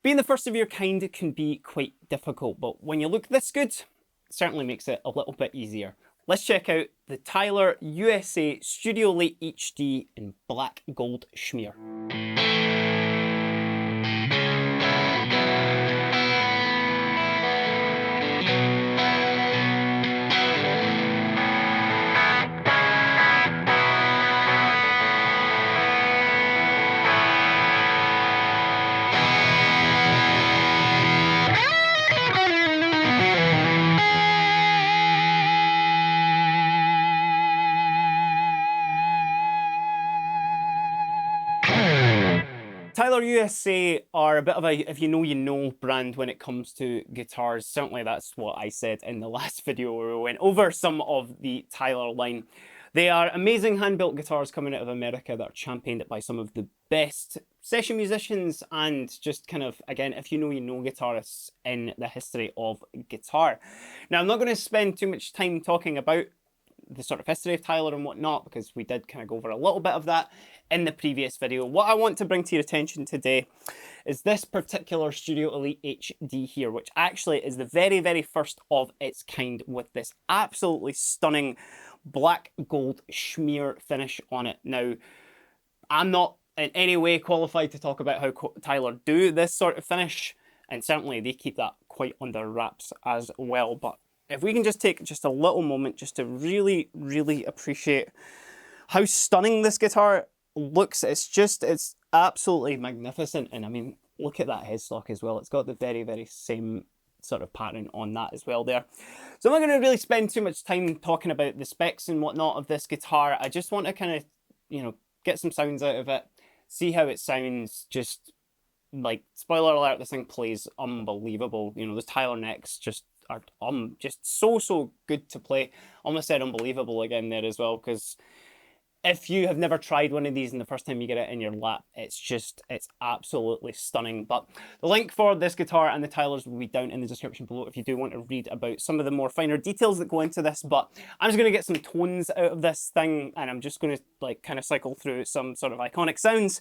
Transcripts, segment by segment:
Being the first of your kind can be quite difficult, but when you look this good, it certainly makes it a little bit easier. Let's check out the Tyler USA Studio Lite HD in black gold schmear. Tyler USA are a bit of a if you know you know brand when it comes to guitars. Certainly that's what I said in the last video where we went over some of the Tyler line. They are amazing hand-built guitars coming out of America that are championed by some of the best session musicians and just kind of, again, if you know guitarists in the history of guitar. Now, I'm not going to spend too much time talking about the sort of history of Tyler and whatnot, because we did kind of go over a little bit of that in the previous video. What I want to bring to your attention today is this particular Studio Elite HD here, which actually is the very, very first of its kind with this absolutely stunning black gold schmear finish on it. Now, I'm not in any way qualified to talk about how Tyler do this sort of finish, and certainly they keep that quite under wraps as well, but if we can just take just a little moment just to really, really appreciate how stunning this guitar looks. It's absolutely magnificent. And I mean, look at that headstock as well. It's got the very, very same sort of pattern on that as well there. So I'm not going to really spend too much time talking about the specs and whatnot of this guitar. I just want to kind of, you know, get some sounds out of it, see how it sounds. Just like, spoiler alert, this thing plays unbelievable. You know, the Tyler necks just are just so good to play. Almost said unbelievable again there as well, because if you have never tried one of these and the first time you get it in your lap, it's absolutely stunning. But the link for this guitar and the Tylers will be down in the description below if you do want to read about some of the more finer details that go into this. But I'm just going to get some tones out of this thing, and I'm just going to like kind of cycle through some sort of iconic sounds,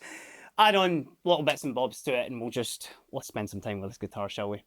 add on little bits and bobs to it, and let's spend some time with this guitar, shall we?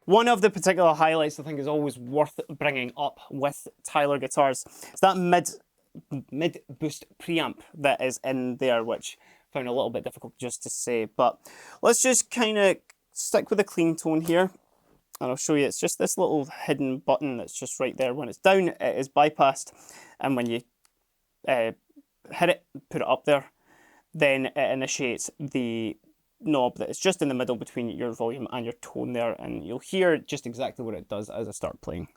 One of the particular highlights I think is always worth bringing up with Tyler guitars is that mid boost preamp that is in there, which I found a little bit difficult just to say. But let's just kind of stick with a clean tone here, and I'll show you. It's just this little hidden button that's just right there. When it's down, it is bypassed, and when you hit it, put it up there, then it initiates the knob that is just in the middle between your volume and your tone there, and you'll hear just exactly what it does as I start playing.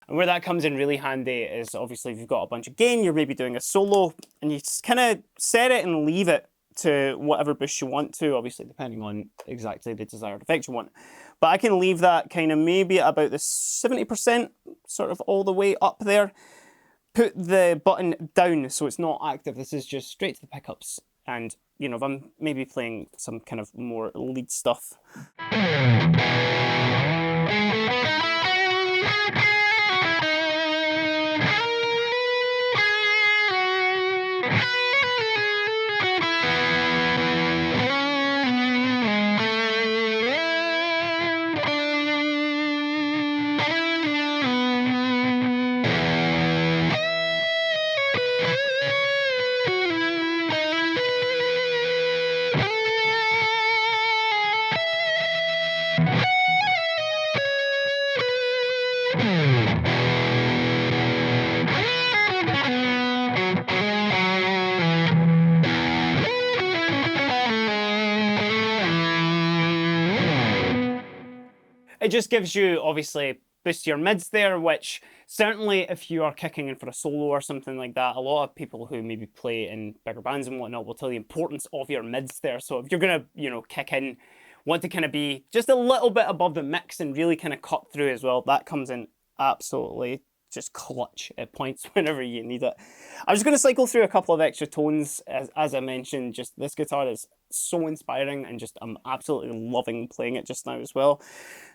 And where that comes in really handy is obviously if you've got a bunch of gain, you're maybe doing a solo, and you kind of set it and leave it to whatever boost you want to, obviously depending on exactly the desired effect you want. But I can leave that kind of maybe about the 70%, sort of all the way up there. Put the button down so it's not active. This is just straight to the pickups. And, you know, if I'm maybe playing some kind of more lead stuff. It just gives you, obviously, boost your mids there, which certainly if you are kicking in for a solo or something like that, a lot of people who maybe play in bigger bands and whatnot will tell you the importance of your mids there. So if you're going to, you know, kick in, want to kind of be just a little bit above the mix and really kind of cut through as well, that comes in absolutely just clutch at points whenever you need it. I'm just going to cycle through a couple of extra tones. As I mentioned, just this guitar is so inspiring, and just I'm absolutely loving playing it just now as well.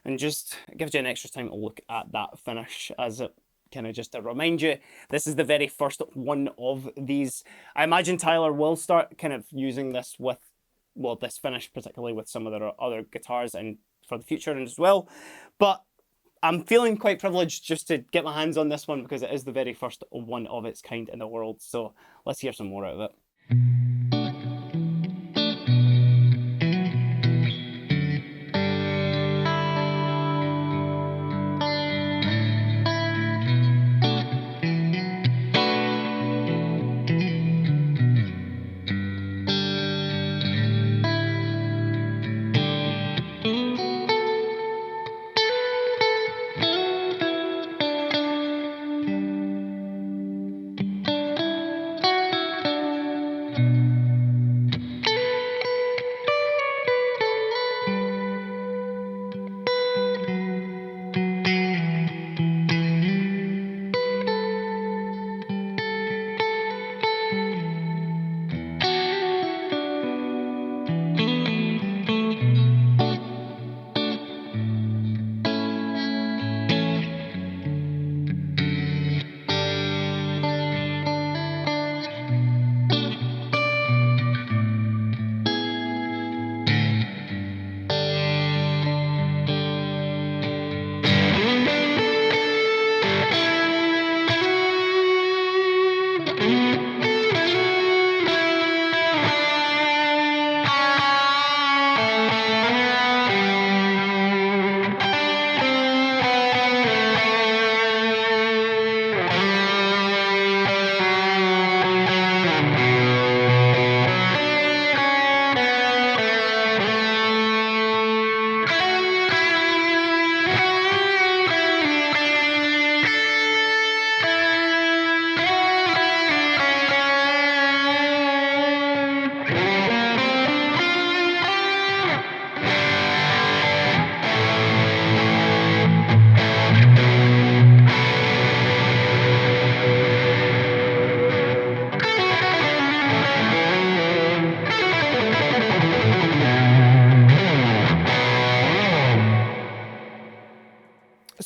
And just it gives you an extra time to look at that finish, as it kind of just to remind you, this is the very first one of these. I imagine Tyler will start kind of using this with, well, this finish particularly with some of their other guitars and for the future as well. But I'm feeling quite privileged just to get my hands on this one because it is the very first one of its kind in the world. So let's hear some more out of it.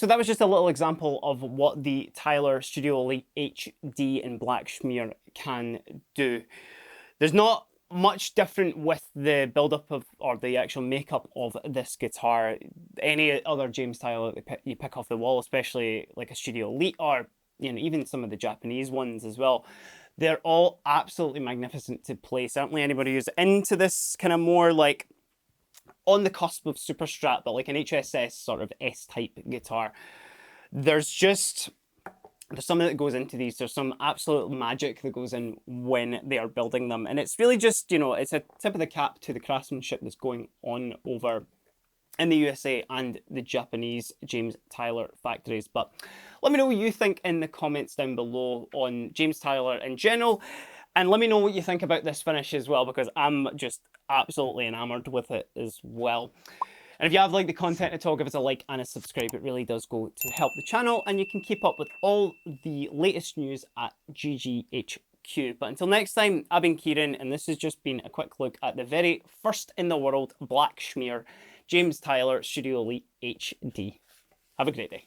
So that was just a little example of what the Tyler Studio Elite HD in Black Schmear can do. There's not much different with the build-up of, or the actual makeup of this guitar. Any other James Tyler that you pick off the wall, especially like a Studio Elite, or even some of the Japanese ones as well, they're all absolutely magnificent to play. Certainly anybody who's into this kind of more like on the cusp of super strat, but like an HSS sort of S-type guitar, there's something that goes into these. There's some absolute magic that goes in when they are building them. And it's really just, it's a tip of the cap to the craftsmanship that's going on over in the USA and the Japanese James Tyler factories. But let me know what you think in the comments down below on James Tyler in general. And let me know what you think about this finish as well, because I'm just absolutely enamored with it as well. And if you have liked the content at all, give us a like and a subscribe. It really does go to help the channel, and you can keep up with all the latest news at GGHQ. But until next time, I've been Kieran, and this has just been a quick look at the very first in the world Black Schmear James Tyler Studio Elite HD. Have a great day.